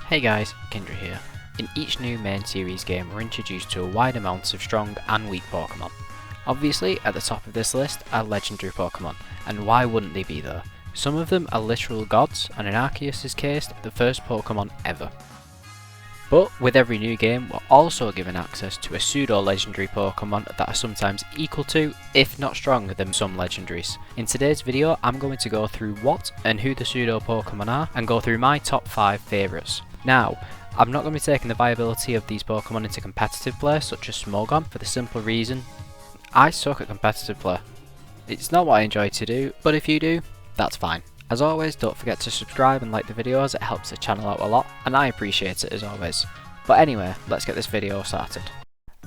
Hey guys, Kindra here. In each new main series game we're introduced to a wide amount of strong and weak Pokemon. Obviously at the top of this list are legendary Pokemon, and why wouldn't they be there? Some of them are literal gods, and in Arceus' case, the first Pokemon ever. But with every new game, we're also given access to a pseudo legendary Pokemon that are sometimes equal to, if not stronger than some legendaries. In today's video, I'm going to go through what and who the pseudo Pokemon are, and go through my top 5 favourites. Now, I'm not going to be taking the viability of these Pokemon into competitive play, such as Smogon, for the simple reason I suck at competitive play. It's not what I enjoy to do, but if you do, that's fine. As always, don't forget to subscribe and like the videos, it helps the channel out a lot, and I appreciate it as always. But anyway, let's get this video started.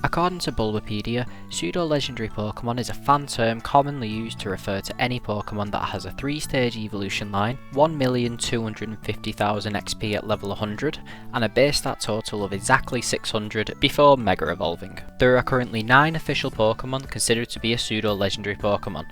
According to Bulbapedia, Pseudo Legendary Pokemon is a fan term commonly used to refer to any Pokemon that has a 3-stage evolution line, 1,250,000 XP at level 100, and a base stat total of exactly 600 before Mega Evolving. There are currently 9 official Pokemon considered to be a Pseudo Legendary Pokemon.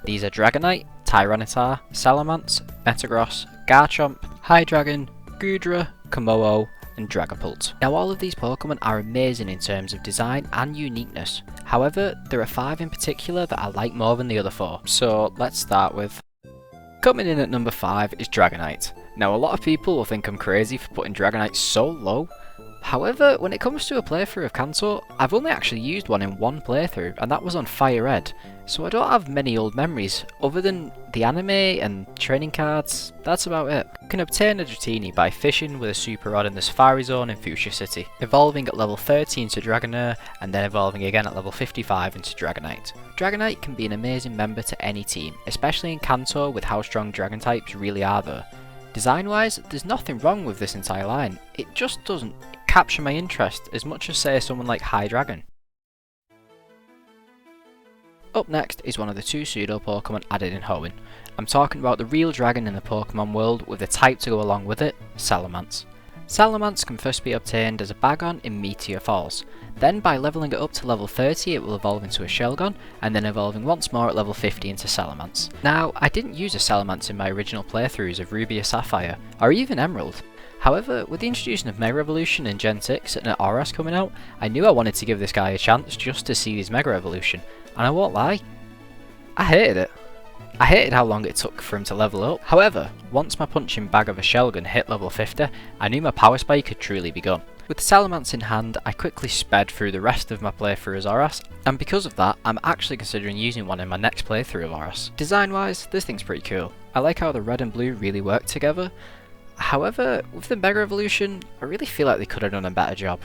These are Dragonite, Tyranitar, Salamence, Metagross, Garchomp, Hydreigon, Goodra, Kommo-o, and Dragapult. Now all of these Pokemon are amazing in terms of design and uniqueness. However, there are 5 in particular that I like more than the other 4. So let's start with... Coming in at number 5 is Dragonite. Now a lot of people will think I'm crazy for putting Dragonite so low. However, when it comes to a playthrough of Kanto, I've only actually used one in one playthrough, and that was on Fire Red, so I don't have many old memories, other than the anime and training cards. That's about it. You can obtain a Dratini by fishing with a Super Rod in the Safari Zone in Fuchsia City, evolving at level 30 into Dragonair, and then evolving again at level 55 into Dragonite. Dragonite can be an amazing member to any team, especially in Kanto with how strong Dragon types really are there. Design-wise, there's nothing wrong with this entire line, it just doesn't capture my interest as much as say someone like Hydreigon. Up next is one of the 2 pseudo Pokemon added in Hoenn. I'm talking about the real dragon in the Pokemon world with a type to go along with it, Salamence. Salamence can first be obtained as a Bagon in Meteor Falls. Then by levelling it up to level 30 it will evolve into a Shelgon, and then evolving once more at level 50 into Salamence. Now, I didn't use a Salamence in my original playthroughs of Ruby or Sapphire, or even Emerald. However, with the introduction of Mega Evolution in Gen 6 and Auras coming out, I knew I wanted to give this guy a chance just to see his Mega Evolution, and I won't lie, I hated it. I hated how long it took for him to level up. However, once my punching bag of a Shelgon hit level 50, I knew my power spike had truly begun. With the Salamence in hand, I quickly sped through the rest of my playthrough as Auras, and because of that, I'm actually considering using one in my next playthrough of Auras. Design wise, this thing's pretty cool. I like how the red and blue really work together. However, with the Mega Evolution, I really feel like they could have done a better job.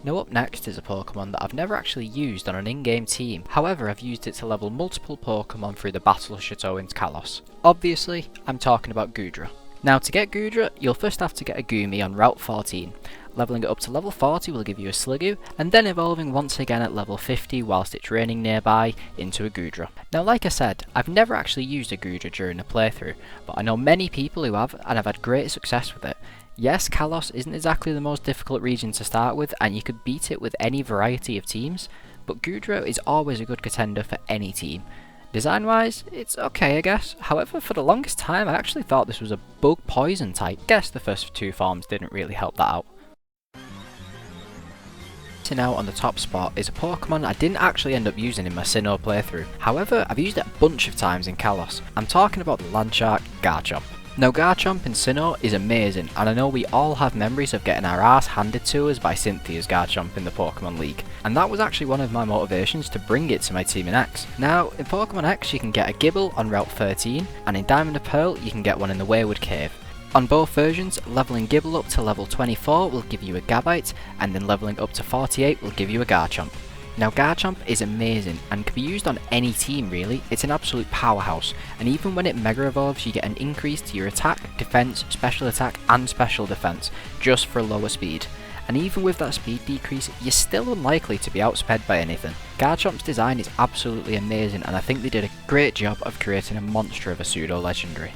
Now up next is a Pokemon that I've never actually used on an in-game team, however I've used it to level multiple Pokemon through the Battle Chateau in Kalos. Obviously, I'm talking about Goodra. Now to get Goodra, you'll first have to get a Goomy on Route 14. Leveling it up to level 40 will give you a Sliggoo, and then evolving once again at level 50 whilst it's raining nearby into a Goodra. Now like I said, I've never actually used a Goodra during a playthrough, but I know many people who have, and I've had great success with it. Yes, Kalos isn't exactly the most difficult region to start with, and you could beat it with any variety of teams, but Goodra is always a good contender for any team. Design wise, it's okay I guess, however for the longest time I actually thought this was a bug poison type. Guess the first 2 forms didn't really help that out. Now on the top spot is a Pokemon I didn't actually end up using in my Sinnoh playthrough, however I've used it a bunch of times in Kalos. I'm talking about the Landshark Garchomp. Now Garchomp in Sinnoh is amazing, and I know we all have memories of getting our ass handed to us by Cynthia's Garchomp in the Pokemon League, and that was actually one of my motivations to bring it to my team in X. Now in Pokemon X you can get a Gibble on Route 13, and in Diamond and Pearl you can get one in the Wayward Cave. On both versions, leveling Gibble up to level 24 will give you a Gabite, and then leveling up to 48 will give you a Garchomp. Now Garchomp is amazing and can be used on any team really, it's an absolute powerhouse, and even when it Mega Evolves you get an increase to your attack, defense, special attack and special defense, just for lower speed. And even with that speed decrease, you're still unlikely to be outsped by anything. Garchomp's design is absolutely amazing, and I think they did a great job of creating a monster of a pseudo legendary.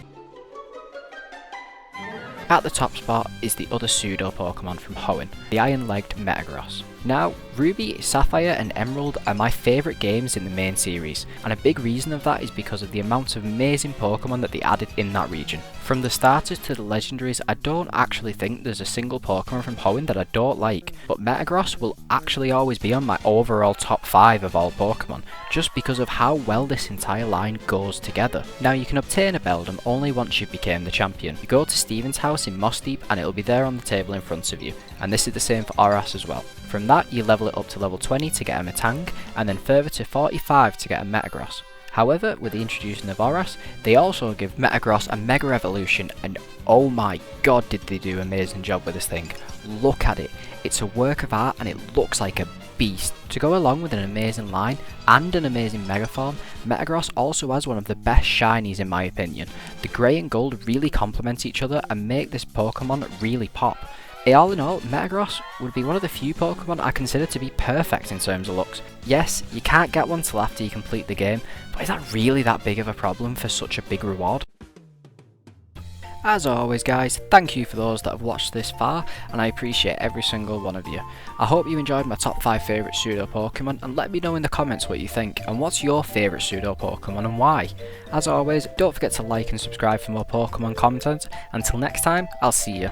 At the top spot is the other pseudo Pokemon from Hoenn, the iron-legged Metagross. Now, Ruby, Sapphire and Emerald are my favourite games in the main series, and a big reason of that is because of the amount of amazing Pokemon that they added in that region. From the starters to the legendaries, I don't actually think there's a single Pokemon from Hoenn that I don't like, but Metagross will actually always be on my overall top 5 of all Pokemon, just because of how well this entire line goes together. Now you can obtain a Beldum only once you became the champion. You go to Steven's house in Moss Deep and it'll be there on the table in front of you, and this is the same for Oras as well. From that you level it up to level 20 to get a Metang, and then further to 45 to get a Metagross. However, with the introduction of Oras, they also give Metagross a Mega Evolution, and oh my god did they do an amazing job with this thing. Look at it, it's a work of art and it looks like a beast. To go along with an amazing line and an amazing Mega form, Metagross also has one of the best shinies in my opinion. The grey and gold really complement each other and make this Pokemon really pop. All in all, Metagross would be one of the few Pokemon I consider to be perfect in terms of looks. Yes, you can't get one till after you complete the game, but is that really that big of a problem for such a big reward? As always guys, thank you for those that have watched this far, and I appreciate every single one of you. I hope you enjoyed my top 5 favourite pseudo Pokemon, and let me know in the comments what you think, and what's your favourite pseudo Pokemon and why. As always, don't forget to like and subscribe for more Pokemon content. Until next time, I'll see you.